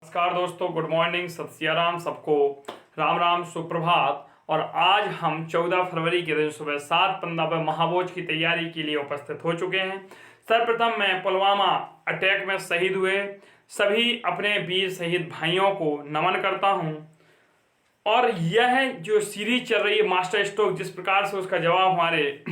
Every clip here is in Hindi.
नमस्कार दोस्तों, गुड मॉर्निंग, सत श्री राम, सबको राम राम, सुप्रभात। और आज हम 14 फरवरी के दिन सुबह 7:15 पर महाभोज की तैयारी के लिए उपस्थित हो चुके हैं। सर्वप्रथम मैं पुलवामा अटैक में शहीद हुए सभी अपने वीर शहीद भाइयों को नमन करता हूं। और यह जो सीरीज चल रही है मास्टर स्ट्रोक, जिस प्रकार से उसका जवाब हमारे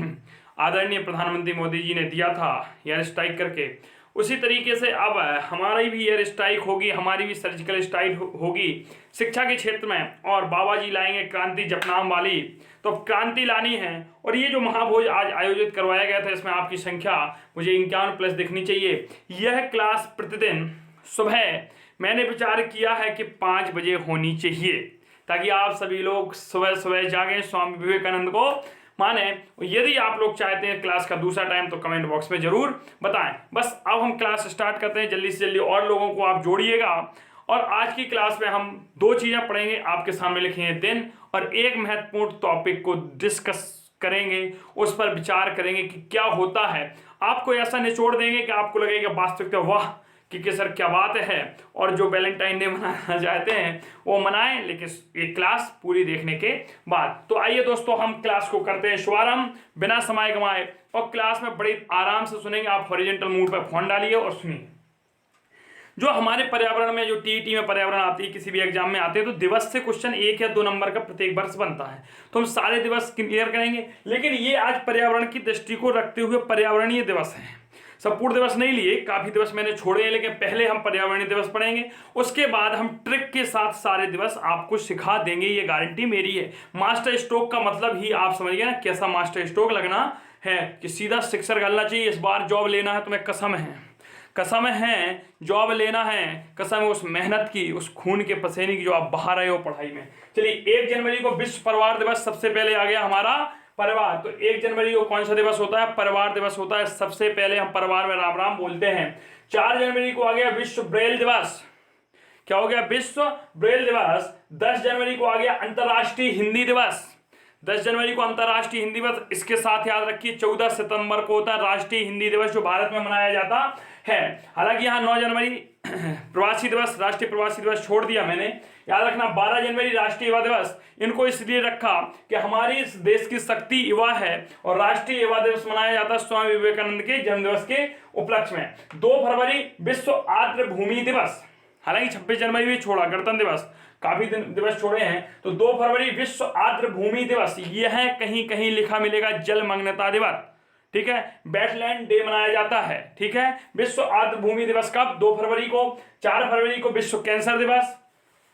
आदरणीय प्रधानमंत्री मोदी जी ने दिया था एयर स्ट्राइक करके, उसी तरीके से अब हमारी भी एयर स्ट्राइक होगी, हमारी भी सर्जिकल स्ट्राइक होगी शिक्षा के क्षेत्र में। और बाबा जी लाएंगे क्रांति जपनाम वाली, तो क्रांति लानी है। और ये जो महाभोज आज आयोजित करवाया गया था, इसमें आपकी संख्या मुझे 51+ दिखनी चाहिए। यह क्लास प्रतिदिन सुबह मैंने विचार किया है कि 5 बजे होनी चाहिए, ताकि आप सभी लोग सुबह सुबह जागें, स्वामी विवेकानंद को माने। यदि आप लोग चाहते हैं क्लास का दूसरा टाइम तो कमेंट बॉक्स में जरूर बताएं। बस अब हम क्लास स्टार्ट करते हैं, जल्दी से जल्दी और लोगों को आप जोड़िएगा। और आज की क्लास में हम 2 चीज़ें पढ़ेंगे, आपके सामने लिखे हैं दिन, और एक महत्वपूर्ण टॉपिक को डिस्कस करेंगे, उस पर विचार करेंगे कि क्या होता है। आपको ऐसा निचोड़ देंगे कि आपको लगेगा वास्तविकता वाह कि सर क्या बात है। और जो वैलेंटाइन डे मनाना चाहते हैं वो मनाएं, लेकिन ये क्लास पूरी देखने के बाद। तो आइए दोस्तों, हम क्लास को करते हैं शुभारंभ बिना समय गंवाए। और क्लास में बड़ी आराम से सुनेंगे, आप हॉरिजॉन्टल मूड पर फोन डालिए और सुनिए। जो हमारे पर्यावरण में, जो टीईटी में पर्यावरण आती है, किसी भी एग्जाम में आते हैं, तो दिवस से क्वेश्चन 1 या 2 नंबर का प्रत्येक वर्ष बनता है, तो हम सारे दिवस क्लियर करेंगे। लेकिन ये आज पर्यावरण की दृष्टि को रखते हुए पर्यावरणीय दिवस है, संपूर्ण दिवस नहीं लिए, काफी दिवस मैंने छोड़े हैं, लेकिन पहले हम पर्यावरणीय दिवस पढ़ेंगे, उसके बाद हम ट्रिक के साथ सारे दिवस आपको सिखा देंगे, ये गारंटी मेरी है। मास्टर स्ट्रोक का मतलब ही आप समझिए ना, कैसा मास्टर स्ट्रोक लगना है कि सीधा सिक्सर गलना चाहिए। इस बार जॉब लेना है, तुम्हें कसम है जॉब लेना है, कसम है उस मेहनत की, उस खून के पसीने की जो आप बहा रहे हो पढ़ाई में। चलिए, 1 जनवरी को विश्व परिवार दिवस सबसे पहले आ गया हमारा परिवार। तो 1 जनवरी को कौन सा दिवस होता है? परिवार दिवस होता है। सबसे पहले हम परिवार में राम राम बोलते हैं। 4 जनवरी को आ गया विश्व ब्रेल दिवस। क्या हो गया? विश्व ब्रेल दिवस। 10 जनवरी को आ गया अंतर्राष्ट्रीय हिंदी दिवस। 10 जनवरी को अंतर्राष्ट्रीय हिंदी दिवस। इसके साथ याद रखिए 14 सितंबर को होता है राष्ट्रीय हिंदी दिवस, जो भारत में मनाया जाता है। हालांकि यहाँ 9 जनवरी प्रवासी दिवस, राष्ट्रीय प्रवासी दिवस छोड़ दिया मैंने, याद रखना। 12 जनवरी राष्ट्रीय युवा दिवस। इनको इसलिए रखा कि हमारी इस देश की शक्ति युवा है, और राष्ट्रीय युवा दिवस मनाया जाता है स्वामी विवेकानंद के जन्मदिवस के उपलक्ष्य में। 2 फरवरी विश्व आर्द्र भूमि दिवस। हालांकि 26 जनवरी भी छोड़ा, गणतंत्र दिवस, काफी दिवस छोड़े हैं। तो 2 फरवरी विश्व आर्द्र भूमि दिवस। यह है कहीं कहीं लिखा मिलेगा जलमग्नता दिवस, ठीक है। वेटलैंड डे मनाया जाता है, ठीक है। विश्व आर्द्र भूमि दिवस कब? 2 फरवरी को। 4 फरवरी को विश्व कैंसर दिवस।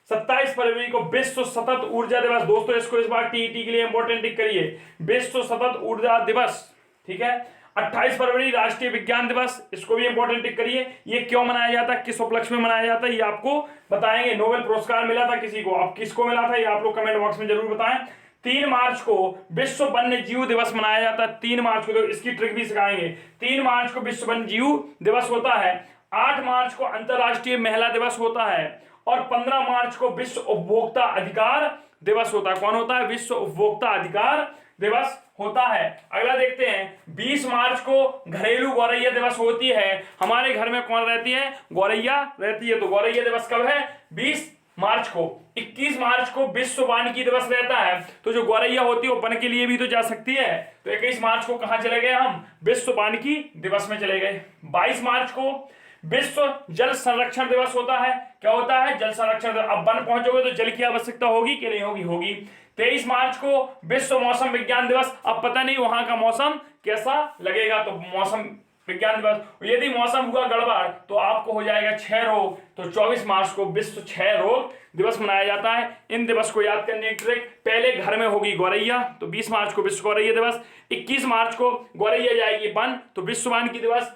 27 फरवरी को विश्व सतत ऊर्जा दिवस। दोस्तों, इसको इस बार टीईटी के लिए इंपॉर्टेंट टिक करिए, विश्व सतत ऊर्जा दिवस, ठीक है। 28 फरवरी राष्ट्रीय विज्ञान दिवस, इसको भी इंपॉर्टेंट टिक करिए। ये क्यों मनाया जाता है, किस उपलक्ष्य में मनाया जाता है, ये आपको बताएंगे। नोबेल पुरस्कार मिला था किसी को, अब किसको मिला था ये आप लोग कमेंट बॉक्स में जरूर बताएं। 3 मार्च को विश्व वन्य जीव दिवस मनाया जाता है। 3 मार्च को, तो इसकी ट्रिक भी सिखाएंगे। 3 मार्च को विश्व वन्य जीव दिवस होता है। 8 मार्च को अंतर्राष्ट्रीय महिला दिवस होता है। और 15 मार्च को विश्व उपभोक्ता अधिकार दिवस होता है। कौन होता है? विश्व उपभोक्ता अधिकार दिवस होता है। अगला देखते हैं, 20 मार्च को घरेलू गौरैया दिवस होती है। हमारे घर में कौन रहती है? गौरैया रहती है। तो गौरैया दिवस कब है? 20 मार्च को। 21 मार्च को विश्व वानिकी दिवस रहता है। तो जो गौरैया होती है वो वन के लिए भी तो जा सकती है। तो 21 मार्च को कहां चले गए हम? विश्व वानिकी दिवस में चले गए। 22 मार्च को विश्व जल संरक्षण दिवस होता है। क्या होता है? जल संरक्षण दिवस। अब वन पहुंचोगे तो जल की आवश्यकता होगी कि नहीं होगी? होगी। 23 मार्च को विश्व मौसम विज्ञान दिवस। अब पता नहीं वहां का मौसम कैसा लगेगा, तो मौसम विज्ञान दिवस। यदि मौसम हुआ गड़बड़ तो आपको हो जाएगा क्षय रोग। तो 24 मार्च को विश्व क्षय रोग दिवस मनाया जाता है। इन दिवस को याद करने की ट्रिक, पहले घर में होगी गौरैया, तो 20 मार्च को विश्व गौरैया दिवस। 21 मार्च को गौरैया जाएगी वन, तो विश्व वानिकी दिवस।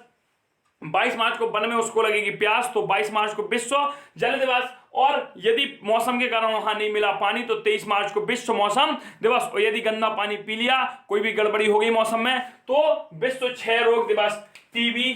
22 मार्च को वन में उसको लगेगी प्यास, तो 22 मार्च को विश्व जल दिवस। और यदि मौसम के कारण वहां नहीं मिला पानी तो 23 मार्च को विश्व मौसम दिवस। और यदि गंदा पानी पी लिया, कोई भी गड़बड़ी हो गई मौसम में, तो विश्व क्षय रोग दिवस। टीबी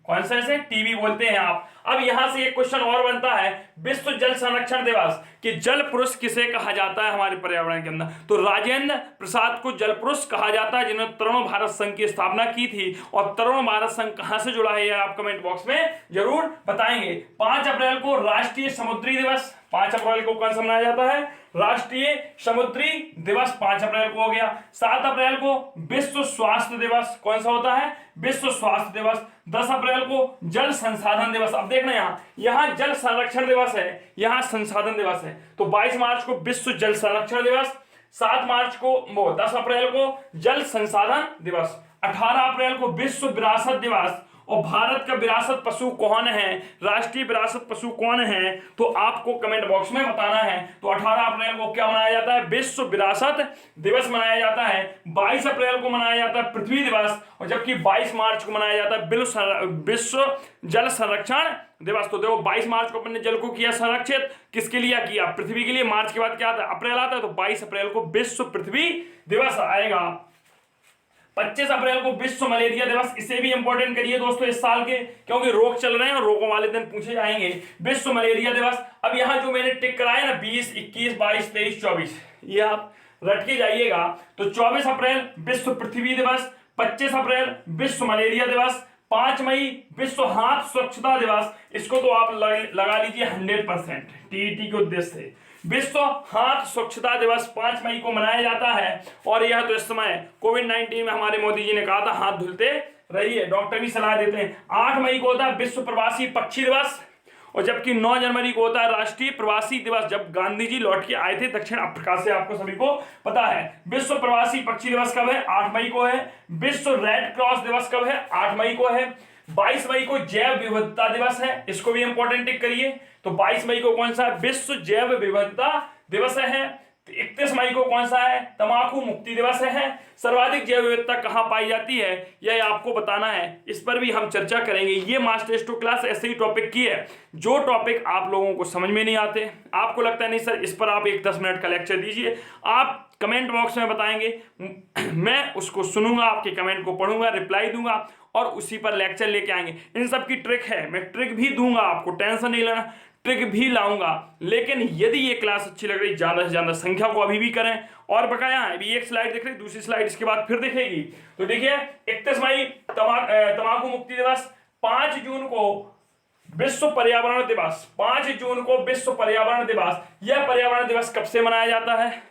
कौन सा इसे टीबी बोलते हैं आप। अब यहां से एक क्वेश्चन और बनता है, विश्व जल संरक्षण दिवस कि जल पुरुष किसे कहा जाता है हमारे पर्यावरण के अंदर। तो राजेंद्र प्रसाद को जल पुरुष कहा जाता है, जिन्होंने तरुण भारत संघ की स्थापना की थी। और तरुण भारत संघ कहां से जुड़ा है यह आप कमेंट बॉक्स में जरूर बताएंगे। 5 अप्रैल को राष्ट्रीय समुद्री दिवस, 5 अप्रैल को कौन सा मनाया जाता है, राष्ट्रीय समुद्री दिवस 5 अप्रैल को हो गया। 7 अप्रैल को विश्व स्वास्थ्य दिवस, कौन सा होता है, विश्व स्वास्थ्य दिवस। 10 अप्रैल को जल संसाधन दिवस। अब देखना यहां जल संरक्षण दिवस है, यहां संसाधन दिवस है। तो 22 मार्च को विश्व जल संरक्षण दिवस, 7 मार्च को 10 अप्रैल को जल संसाधन दिवस, 18 अप्रैल को विश्व विरासत दिवस। और भारत का विरासत पशु कौन है, राष्ट्रीय विरासत पशु कौन है, तो आपको कमेंट बॉक्स में बताना है। तो 18 अप्रैल को क्या मनाया जाता है, विश्व विरासत दिवस मनाया जाता है। 22 अप्रैल को मनाया जाता है पृथ्वी दिवस, और जबकि 22 मार्च को मनाया जाता है विश्व जल संरक्षण दिवस। तो देखो 22 मार्च को अपन ने जल को किया संरक्षित, किसके लिए किया, पृथ्वी के लिए। मार्च के बाद क्या आता है, अप्रैल आता है, तो 22 अप्रैल को विश्व पृथ्वी दिवस आएगा। 25 अप्रैल को विश्व मलेरिया दिवस, इसे भी इंपॉर्टेंट करिए दोस्तों इस साल के, क्योंकि रोग चल रहे हैं और रोगों वाले दिन पूछे जाएंगे। विश्व मलेरिया दिवस, अब यहां जो मैंने टिक कराया ना 20, 21, 22, 23, 24, ये आप रट के जाइएगा। तो 24 अप्रैल विश्व पृथ्वी दिवस, 25 अप्रैल विश्व मलेरिया दिवस, 5 मई विश्व हाथ स्वच्छता दिवस, इसको तो आप लगा लीजिए 100% टीईटी के उद्देश्य से। विश्व हाथ स्वच्छता दिवस 5 मई को मनाया जाता है। और यह तो इस समय कोविड-19 में हमारे मोदी जी ने कहा था हाथ धुलते रहिए, डॉक्टर भी सलाह देते हैं। 8 मई को होता है विश्व प्रवासी पक्षी दिवस, और जबकि 9 जनवरी को होता है राष्ट्रीय प्रवासी दिवस, जब गांधी जी लौट के आए थे दक्षिण अफ्रीका से, आपको सभी को पता है। विश्व प्रवासी पक्षी दिवस कब है, 8 मई को है। विश्व रेड क्रॉस दिवस कब है, 8 मई को है। 22 मई को जैव विविधता दिवस है, इसको भी इंपॉर्टेंट टिक करिए। तो 22 मई को कौन सा है, विश्व जैव विविधता दिवस है। 31 मई को कौन सा है, तंबाकू मुक्ति दिवस है। सर्वाधिक जैव विविधता कहां पाई जाती है यह आपको बताना है, इस पर भी हम चर्चा करेंगे। ये मास्टर टेस्ट क्लास ऐसे ही टॉपिक की है जो टॉपिक आप लोगों को समझ में नहीं आते, आपको लगता है नहीं सर इस पर आप एक 10 मिनट का लेक्चर दीजिए, आप कमेंट बॉक्स में बताएंगे, मैं उसको सुनूंगा, आपके कमेंट को पढ़ूंगा, रिप्लाई दूंगा और उसी पर लेक्चर लेके आएंगे। इन सब की ट्रिक है, मैं ट्रिक भी दूंगा, आपको टेंशन नहीं लेना, ट्रिक भी लाऊंगा। लेकिन यदि ये क्लास अच्छी लग रही, ज्यादा से ज्यादा संख्या को अभी भी करें। और बकाया है, अभी एक स्लाइड दिख रही, दूसरी स्लाइड इसके बाद फिर दिखेगी। तो देखिए 31 मई तंबाकू मुक्ति दिवस, 5 जून को विश्व पर्यावरण दिवस, 5 जून को विश्व पर्यावरण दिवस। यह पर्यावरण दिवस कब से मनाया जाता है,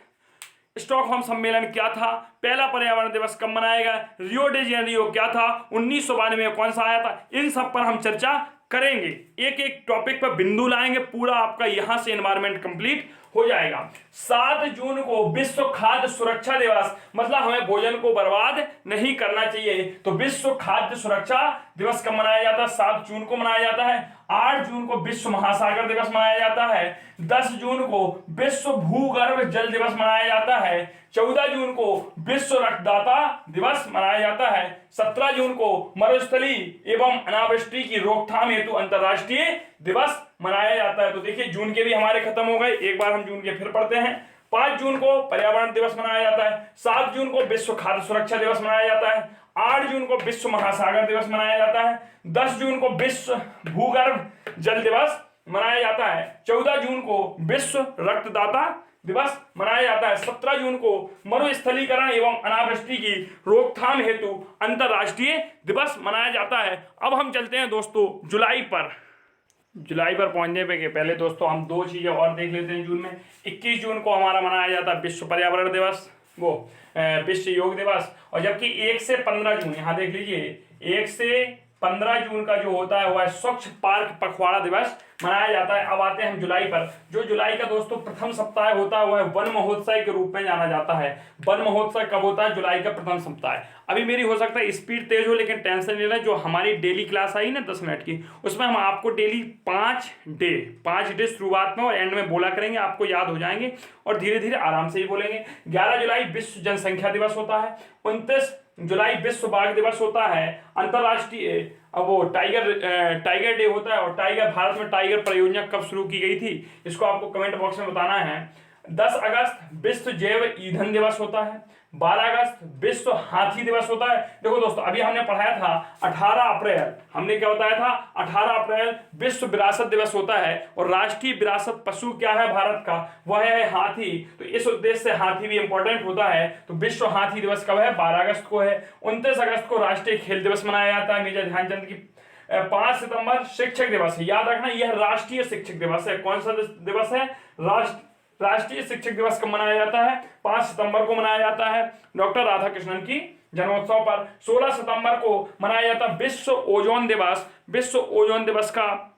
स्टॉकहोम सम्मेलन क्या था, पहला पर्यावरण दिवस कब मनाया गया, रियो डी जेनेरियो क्या था, 1992 में कौन सा आया था, इन सब पर हम चर्चा करेंगे। एक एक टॉपिक पर बिंदु लाएंगे, पूरा आपका यहां से एनवायरमेंट कंप्लीट हो जाएगा। 7 जून को विश्व खाद्य सुरक्षा दिवस, मतलब हमें भोजन को बर्बाद नहीं करना चाहिए। तो विश्व खाद्य सुरक्षा दिवस कब मनाया जाता है, 7 जून को मनाया जाता है। 8 जून को विश्व महासागर दिवस मनाया जाता है। 10 जून को विश्व भूगर्भ जल दिवस मनाया जाता है। 14 जून को विश्व रक्तदाता दिवस मनाया जाता है। 17 जून को मरुस्थली एवं अनावृष्टि की रोकथाम हेतु अंतरराष्ट्रीय दिवस मनाया जाता है। तो देखिए जून के भी हमारे खत्म हो गए, एक बार हम जून के फिर पढ़ते हैं। 5 जून को पर्यावरण दिवस मनाया जाता है। 7 जून को विश्व खाद्य सुरक्षा दिवस मनाया जाता है। 8 जून को विश्व महासागर दिवस मनाया जाता है। 10 जून को विश्व भूगर्भ जल दिवस मनाया जाता है। 14 जून को विश्व रक्तदाता दिवस मनाया जाता है। 17 जून को मरुस्थलीकरण एवं अनावृष्टि की रोकथाम हेतु अंतरराष्ट्रीय दिवस मनाया जाता है। अब हम चलते हैं दोस्तों जुलाई पर। जुलाई पर पहुंचने के पहले दोस्तों हम 2 चीजें और देख लेते हैं जून में। 21 जून को हमारा मनाया जाता है विश्व पर्यावरण दिवस, वो विश्व योग दिवस। और जबकि 1 से 15 जून, यहाँ देख लीजिए 1 से 15 जून का जो होता है वह स्वच्छ पार्क पखवाड़ा दिवस मनाया जाता है। अब आते हैं हम जुलाई पर। जो जुलाई का दोस्तों प्रथम सप्ताह होता है वह वन महोत्सव के रूप में जाना जाता है। वन महोत्सव कब होता है, जुलाई का प्रथम सप्ताह। अभी मेरी हो सकता है स्पीड तेज हो, लेकिन टेंशन नहीं लेना, जो हमारी डेली क्लास आई ना 10 मिनट की, उसमें हम आपको डेली 5 डे शुरुआत में और एंड में बोला करेंगे, आपको याद हो जाएंगे और धीरे धीरे आराम से ही बोलेंगे। 11 जुलाई विश्व जनसंख्या दिवस होता है। 29 जुलाई विश्व बाघ दिवस होता है। अंतरराष्ट्रीय वो टाइगर डे होता है। और टाइगर, भारत में टाइगर परियोजना कब शुरू की गई थी, इसको आपको कमेंट बॉक्स में बताना है। 10 अगस्त विश्व जैव ईंधन दिवस होता है। 12 अगस्त विश्व हाथी दिवस होता है। देखो दोस्तों, अभी हमने पढ़ाया था 18 अप्रैल, हमने क्या बताया था, 18 अप्रैल विश्व विरासत दिवस होता है। और राष्ट्रीय विरासत पशु क्या है भारत का, वह है हाथी। तो इस उद्देश्य से हाथी भी इंपॉर्टेंट होता है। तो विश्व हाथी दिवस कब है, 12 अगस्त को है। 29 अगस्त को राष्ट्रीय खेल दिवस मनाया जाता है, मेजर ध्यानचंद की। 5 सितंबर शिक्षक दिवस है, याद रखना यह राष्ट्रीय शिक्षक दिवस है। कौन सा दिवस है, राष्ट्रीय शिक्षक दिवस कब मनाया जाता है, 5 सितंबर को मनाया जाता है, डॉक्टर राधाकृष्णन की जन्मोत्सव पर। 16 सितंबर को मनाया जाता है विश्व ओजोन दिवस। विश्व ओजोन दिवस का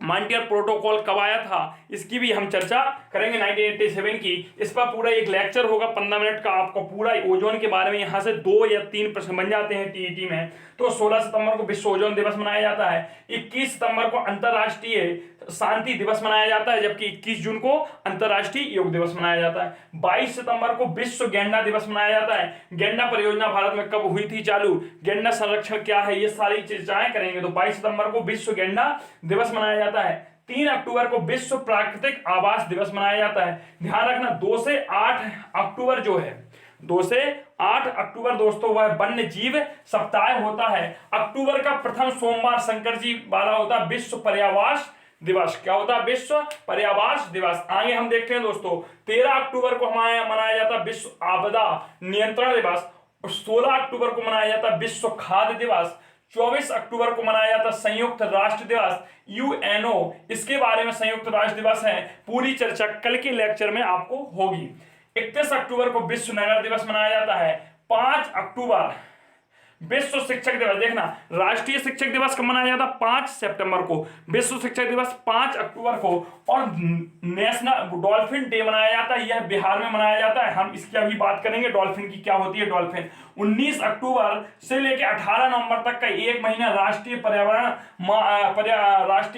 मॉन्ट्रियल प्रोटोकॉल कब आया था, इसकी भी हम चर्चा करेंगे 1987 की। इस पर पूरा एक लेक्चर होगा 15 मिनट का, आपको पूरा ओजोन के बारे में यहाँ से 2 या 3 प्रश्न बन जाते हैं टीईटी में। तो 16 सितंबर को विश्व ओजोन दिवस मनाया जाता है। 21 सितंबर को अंतर्राष्ट्रीय शांति दिवस मनाया जाता है, जबकि 21 जून को अंतर्राष्ट्रीय योग दिवस मनाया जाता है। 22 सितंबर को विश्व गैंडा दिवस मनाया जाता है। गैंडा परियोजना भारत में कब हुई थी चालू, गैंडा संरक्षण क्या है, ये सारी चर्चाएं करेंगे। तो 22 सितंबर को विश्व गैंडा दिवस मनाया जाता है। 3 अक्टूबर को विश्व प्राकृतिक आवास दिवस मनाया जाता है। ध्यान रखना 2 से 8 अक्टूबर जो है, 2 से 8 अक्टूबर दोस्तों वह वन्य जीव सप्ताह होता है। अक्टूबर का प्रथम सोमवार शंकर जी वाला होता है विश्व पर्यावास दिवस। क्या होता है, विश्व पर्यावास दिवस। आगे हम देखते हैं दोस्तों, 13 अक्टूबर को हमारे मनाया जाता है विश्व आपदा नियंत्रण दिवस। 16 अक्टूबर को मनाया जाता है विश्व खाद्य दिवस। 24 अक्टूबर को मनाया जाता है संयुक्त राष्ट्र दिवस, यूएनओ। इसके बारे में संयुक्त राष्ट्र दिवस है, पूरी चर्चा कल के लेक्चर में आपको होगी। 31 अक्टूबर को विश्व नगर दिवस मनाया जाता है। 5 अक्टूबर विश्व शिक्षक दिवस। देखना राष्ट्रीय शिक्षक दिवस कब मनाया जाता है, 5 सितंबर को। विश्व शिक्षक दिवस 5 अक्टूबर को। और नेशनल डॉल्फिन डे मनाया जाता है, यह बिहार में मनाया जाता है। हम इसकी अभी बात करेंगे डॉल्फिन की, क्या होती है डॉल्फिन। 19 अक्टूबर से लेकर 18 नवंबर तक का 1 महीना राष्ट्रीय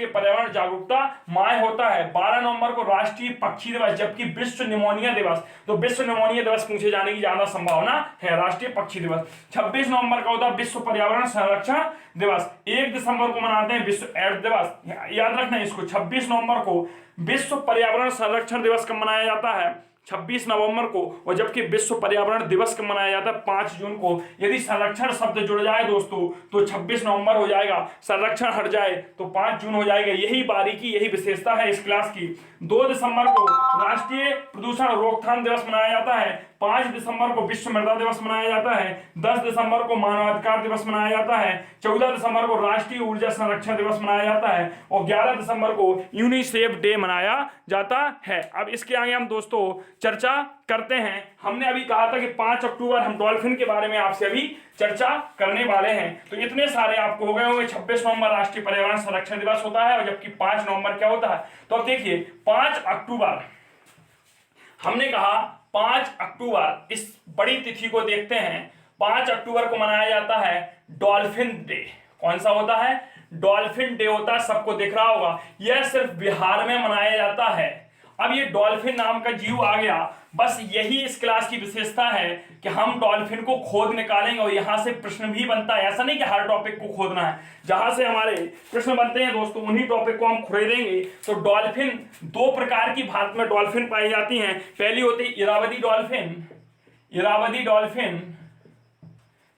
पर्यावरण जागरूकता माह होता है। 12 नवंबर को राष्ट्रीय पक्षी दिवस, जबकि विश्व निमोनिया दिवस। तो विश्व निमोनिया दिवस पूछे जाने की ज्यादा संभावना है, राष्ट्रीय पक्षी दिवस। 26 नवंबर होता है विश्व पर्यावरण संरक्षण दिवस। 1 दिसंबर को मनाते हैं विश्व एड्स दिवस, याद रखना इसको। 26 नवंबर को विश्व पर्यावरण संरक्षण दिवस कब मनाया जाता है, 26 नवंबर को। और जबकि विश्व पर्यावरण दिवस कब मनाया जाता है, 5 जून को। यदि संरक्षण शब्द जुड़ जाए दोस्तों तो 26 नवंबर हो जाएगा, संरक्षण हट जाए तो 5 जून हो जाएगा। यही बारीकी, यही विशेषता है इस क्लास की। 2 दिसंबर को राष्ट्रीय प्रदूषण रोकथाम दिवस मनाया जाता है। 5 दिसंबर को विश्व मृदा दिवस मनाया जाता है। 10 दिसंबर को मानवाधिकार दिवस मनाया जाता है। 14 दिसंबर को राष्ट्रीय ऊर्जा संरक्षण दिवस मनाया जाता है। और 11 दिसंबर को यूनिसेफ डे मनाया जाता है। अब इसके आगे हम दोस्तों चर्चा करते हैं। हमने अभी कहा था कि 5 अक्टूबर हम डॉल्फिन के बारे में आपसे अभी चर्चा करने वाले हैं। तो इतने सारे आपको हो गए होंगे। 26 नवंबर राष्ट्रीय पर्यावरण संरक्षण दिवस होता है, और जबकि 5 नवंबर क्या होता है। तो अब देखिए 5 अक्टूबर हमने कहा, 5 अक्टूबर इस बड़ी तिथि को देखते हैं। 5 अक्टूबर को मनाया जाता है डॉल्फिन डे। कौन सा होता है, डॉल्फिन डे होता है, सबको दिख रहा होगा। यह सिर्फ बिहार में मनाया जाता है। अब ये डॉल्फिन नाम का जीव आ गया, बस यही इस क्लास की विशेषता है कि हम डॉल्फिन को खोद निकालेंगे और यहां से प्रश्न भी बनता है। ऐसा नहीं कि हर टॉपिक को खोदना है, जहां से हमारे प्रश्न बनते हैं दोस्तों उन्हीं टॉपिक को हम खोदेंगे। तो डॉल्फिन 2 प्रकार की भारत में डॉल्फिन पाई जाती हैं। पहली होती है इरावदी डॉल्फिन। इरावदी डॉल्फिन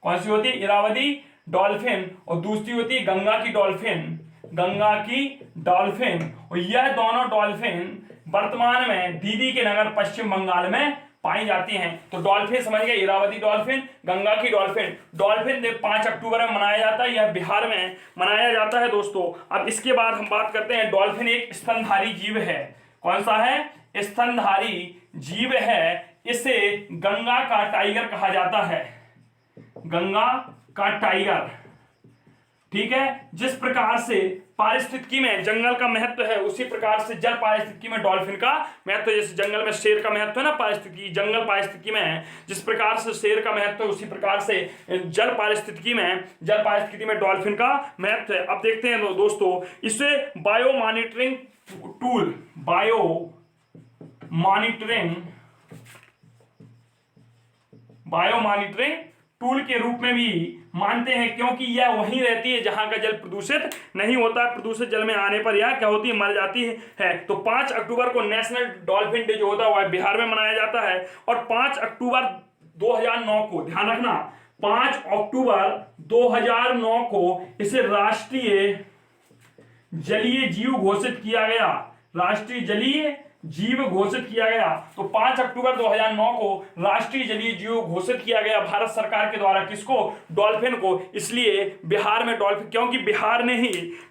कौन सी होती है, इरावदी डॉल्फिन। और दूसरी होती है गंगा की डॉल्फिन, गंगा की डॉल्फिन। और यह दोनों डॉल्फिन वर्तमान में दीदी के नगर पश्चिम बंगाल में पाई जाती हैं। तो डॉल्फिन समझ गए, इरावदी डॉल्फिन, गंगा की डॉल्फिन। डॉल्फिन डे 5 अक्टूबर में मनाया जाता है, यह बिहार में मनाया जाता है दोस्तों। अब इसके बाद हम बात करते हैं, डॉल्फिन एक स्तनधारी जीव है। कौन सा है, स्तनधारी जीव है। इसे गंगा का टाइगर कहा जाता है, गंगा का टाइगर। ठीक है, जिस प्रकार से पारिस्थितिकी में जंगल का महत्व है, उसी प्रकार से जल पारिस्थितिकी में डॉल्फिन का महत्व है। जैसे जंगल में शेर का महत्व है ना, पारिस्थितिकी जंगल पारिस्थितिकी में है, जिस प्रकार से शेर का महत्व है उसी प्रकार से जल पारिस्थितिकी में डॉल्फिन का महत्व है। अब देखते हैं दोस्तों, इसे बायो मॉनिटरिंग टूल के रूप में भी मानते हैं, क्योंकि यह वहीं रहती है जहां का जल प्रदूषित नहीं होता। प्रदूषित जल में आने पर यह क्या होती है, मर जाती है। तो 5 अक्टूबर को नेशनल डॉल्फिन डे जो होता है वह बिहार में मनाया जाता है। और 5 अक्टूबर 2009 को, ध्यान रखना, 5 अक्टूबर 2009 को इसे राष्ट्रीय जलीय जीव घोषित किया गया। राष्ट्रीय जलीय जीव घोषित किया गया। तो 5 अक्टूबर 2009 को राष्ट्रीय जलीय जीव घोषित किया गया भारत सरकार के द्वारा। किसको? डॉल्फिन को। इसलिए बिहार में डॉल्फिन, क्योंकि बिहार ने ही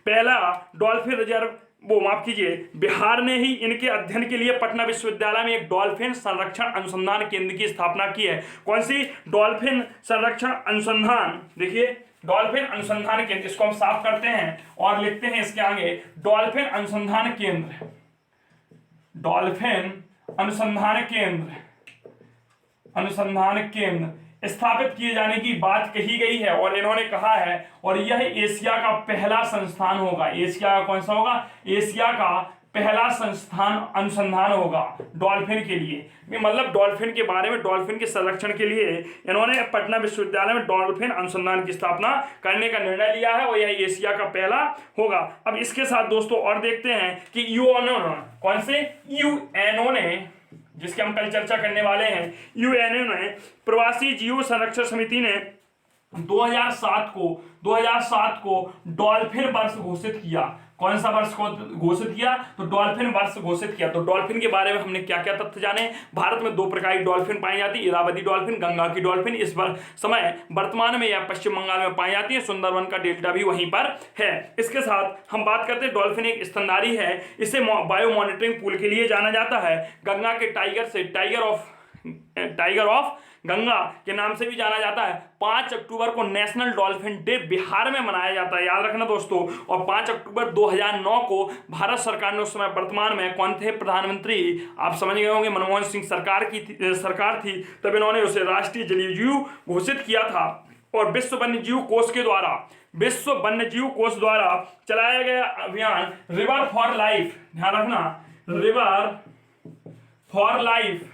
पहला डॉल्फिन रिजर्व, माफ कीजिए, बिहार ने ही इनके अध्ययन के लिए पटना विश्वविद्यालय में एक डॉल्फिन संरक्षण अनुसंधान केंद्र की स्थापना की है। कौन सी? डॉल्फिन संरक्षण अनुसंधान। देखिए, डॉल्फिन अनुसंधान केंद्र, इसको हम साफ करते हैं और लिखते हैं इसके आगे डॉल्फिन अनुसंधान केंद्र। डॉल्फिन अनुसंधान केंद्र स्थापित किए जाने की बात कही गई है और इन्होंने कहा है, और यह एशिया का पहला संस्थान होगा। एशिया का कौन सा होगा? एशिया का पहला संस्थान अनुसंधान होगा डॉल्फिन के लिए। मतलब डॉल्फिन के बारे में, डॉल्फिन के संरक्षण के लिए इन्होंने पटना विश्वविद्यालय में डॉल्फिन अनुसंधान की स्थापना करने का निर्णय लिया है और यह एशिया का पहला होगा। अब इसके साथ दोस्तों और देखते हैं कि यूएनओ, कौन से? यूएनओ ने, जिसकी हम कल चर्चा करने वाले हैं, यूएनओ ने, प्रवासी जीव संरक्षण समिति ने 2007 को डॉल्फिन वर्ष घोषित किया। कौन सा वर्ष को घोषित किया? तो डॉल्फिन वर्ष घोषित किया। तो डॉल्फिन के बारे में हमने क्या क्या तथ्य जाने? भारत में 2 प्रकार की डॉल्फिन पाई जाती है, इरावदी डॉल्फिन, गंगा की डॉल्फिन। इस समय वर्तमान में यह पश्चिम बंगाल में पाई जाती है। सुंदरवन का डेल्टा भी वहीं पर है। इसके साथ हम बात करते हैं, डॉल्फिन एक स्तनधारी है। इसे बायो मॉनिटरिंग पूल के लिए जाना जाता है। गंगा के टाइगर से टाइगर ऑफ गंगा के नाम से भी जाना जाता है। 5 अक्टूबर को नेशनल डॉल्फिन डे बिहार में मनाया जाता है, याद रखना दोस्तों। और 5 अक्टूबर 2009 को भारत सरकार ने, उस समय वर्तमान में कौन थे प्रधानमंत्री? आप समझ गए होंगे, मनमोहन सिंह सरकार थी, तब इन्होंने उसे राष्ट्रीय जलीय जीव घोषित किया था। और विश्व वन्यजीव कोष द्वारा चलाया गया अभियान रिवर फॉर लाइफ, ध्यान रखना, रिवर फॉर लाइफ।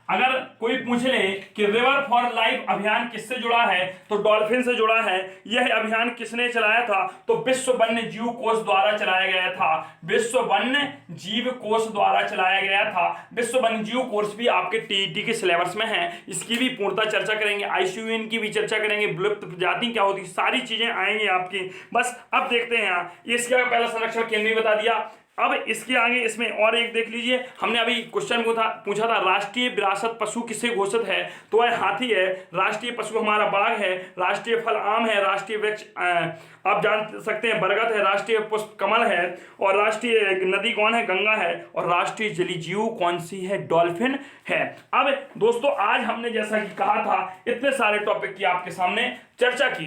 अगर कोई पूछ ले कि रिवर फॉर लाइफ अभियान किससे जुड़ा है, तो डॉल्फिन से जुड़ा है। यह अभियान किसने चलाया था? तो विश्व वन्य जीव कोष द्वारा चलाया गया था। विश्व वन्य जीव कोष द्वारा चलाया गया था। विश्व वन्य जीव कोष भी आपके टीईटी के सिलेबस में है, इसकी भी पूर्णतः चर्चा करेंगे। IUCN की भी चर्चा करेंगे। विलुप्त प्रजाति क्या होती है, सारी चीजें आएंगी आपकी। बस अब देखते हैं, यहाँ एशिया का पहला संरक्षण केंद्र भी बता दिया। अब इसके आगे इसमें और एक देख लीजिए, हमने अभी क्वेश्चन पूछा था राष्ट्रीय विरासत पशु किसे घोषित है, तो वह हाथी है। राष्ट्रीय पशु हमारा बाघ है। राष्ट्रीय फल आम है। राष्ट्रीय वृक्ष आप जान सकते हैं बरगद है। राष्ट्रीय पुष्प कमल है। और राष्ट्रीय नदी कौन है? गंगा है। और राष्ट्रीय जलीय जीव कौन सी है? डॉल्फिन है। अब दोस्तों, आज हमने जैसा कि कहा था, इतने सारे टॉपिक की आपके सामने चर्चा की।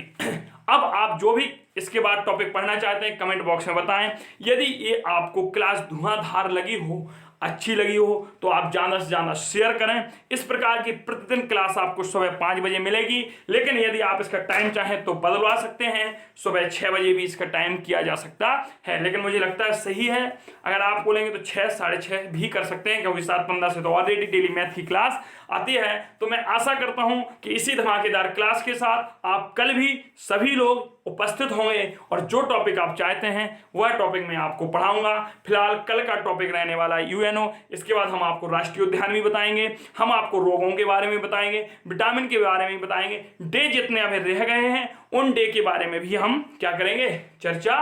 अब आप जो भी इसके बाद टॉपिक पढ़ना चाहते हैं कमेंट बॉक्स में बताएं। यदि ये आपको क्लास धुआंधार लगी हो, अच्छी लगी हो, तो आप ज़्यादा से ज़्यादा शेयर करें। इस प्रकार की प्रतिदिन क्लास आपको सुबह 5 बजे मिलेगी, लेकिन यदि आप इसका टाइम चाहें तो बदलवा सकते हैं। सुबह 6 बजे भी इसका टाइम किया जा सकता है, लेकिन मुझे लगता है सही है। अगर आप बोलेंगे तो 6, 6:30 भी कर सकते हैं, क्योंकि 7:15 से तो ऑलरेडी डेली मैथ की क्लास आती है। तो मैं आशा करता हूं कि इसी धमाकेदार क्लास के साथ आप कल भी सभी लोग उपस्थित होंगे और जो टॉपिक आप चाहते हैं वह टॉपिक मैं आपको पढ़ाऊंगा। फिलहाल कल का टॉपिक रहने वाला है यूएनओ। इसके बाद हम आपको राष्ट्रीय उद्यान भी बताएंगे, हम आपको रोगों के बारे में बताएंगे, विटामिन के बारे में बताएंगे। डे जितने अभी रह गए हैं उन डे के बारे में भी हम क्या करेंगे? चर्चा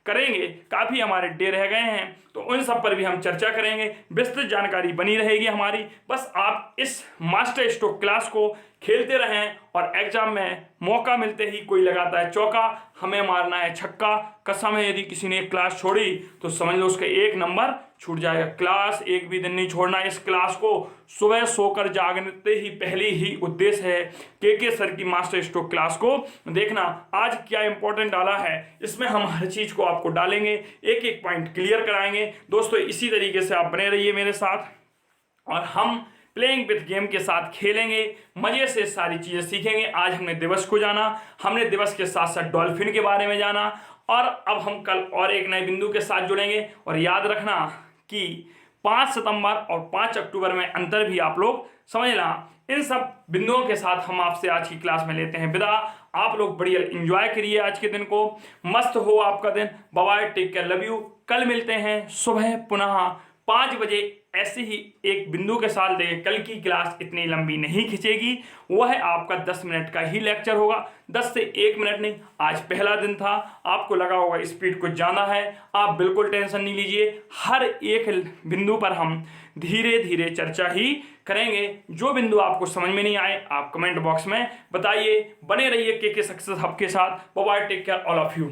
करेंगे। काफ़ी हमारे डे रह गए हैं तो उन सब पर भी हम चर्चा करेंगे। विस्तृत जानकारी बनी रहेगी हमारी। बस आप इस मास्टर स्ट्रोक क्लास को खेलते रहें और एग्जाम में मौका मिलते ही कोई लगाता है चौका, हमें मारना है छक्का। कसम है, यदि किसी ने एक क्लास छोड़ी तो समझ लो उसका 1 नंबर छूट जाएगा। क्लास एक भी दिन नहीं छोड़ना। इस क्लास को सुबह सोकर जागते ही पहली ही उद्देश्य है के सर की मास्टर स्ट्रोक क्लास को देखना। आज क्या इंपॉर्टेंट डाला है, इसमें हम हर चीज को आपको डालेंगे, एक एक पॉइंट क्लियर कराएंगे। दोस्तों इसी तरीके से आप बने रहिए मेरे साथ और हम प्लेइंग विथ गेम के साथ खेलेंगे, मजे से सारी चीजें सीखेंगे। आज हमने दिवस को जाना, हमने दिवस के साथ साथ डॉल्फिन के बारे में जाना, और अब हम कल और एक नए बिंदु के साथ जुड़ेंगे। और याद रखना कि 5 सितंबर और 5 अक्टूबर में अंतर भी आप लोग समझना। इन सब बिंदुओं के साथ हम आपसे आज की क्लास में लेते हैं विदा। आप लोग बढ़िया एंजॉय करिए आज के दिन को, मस्त हो आपका दिन। Bye bye, take care, love you. कल मिलते हैं सुबह पुनः 5 बजे ऐसे ही एक बिंदु के साथ देखें। कल की क्लास इतनी लंबी नहीं खिंचेगी, वह आपका 10 मिनट का ही लेक्चर होगा, 10 से 1 मिनट नहीं। आज पहला दिन था, आपको लगा होगा स्पीड कुछ ज़्यादा है, आप बिल्कुल टेंशन नहीं लीजिए। हर एक बिंदु पर हम धीरे धीरे चर्चा ही करेंगे। जो बिंदु आपको समझ में नहीं आए आप कमेंट बॉक्स में बताइए। बने रहिए के सक्सेस हब के साथ। Bye bye, take care all of you.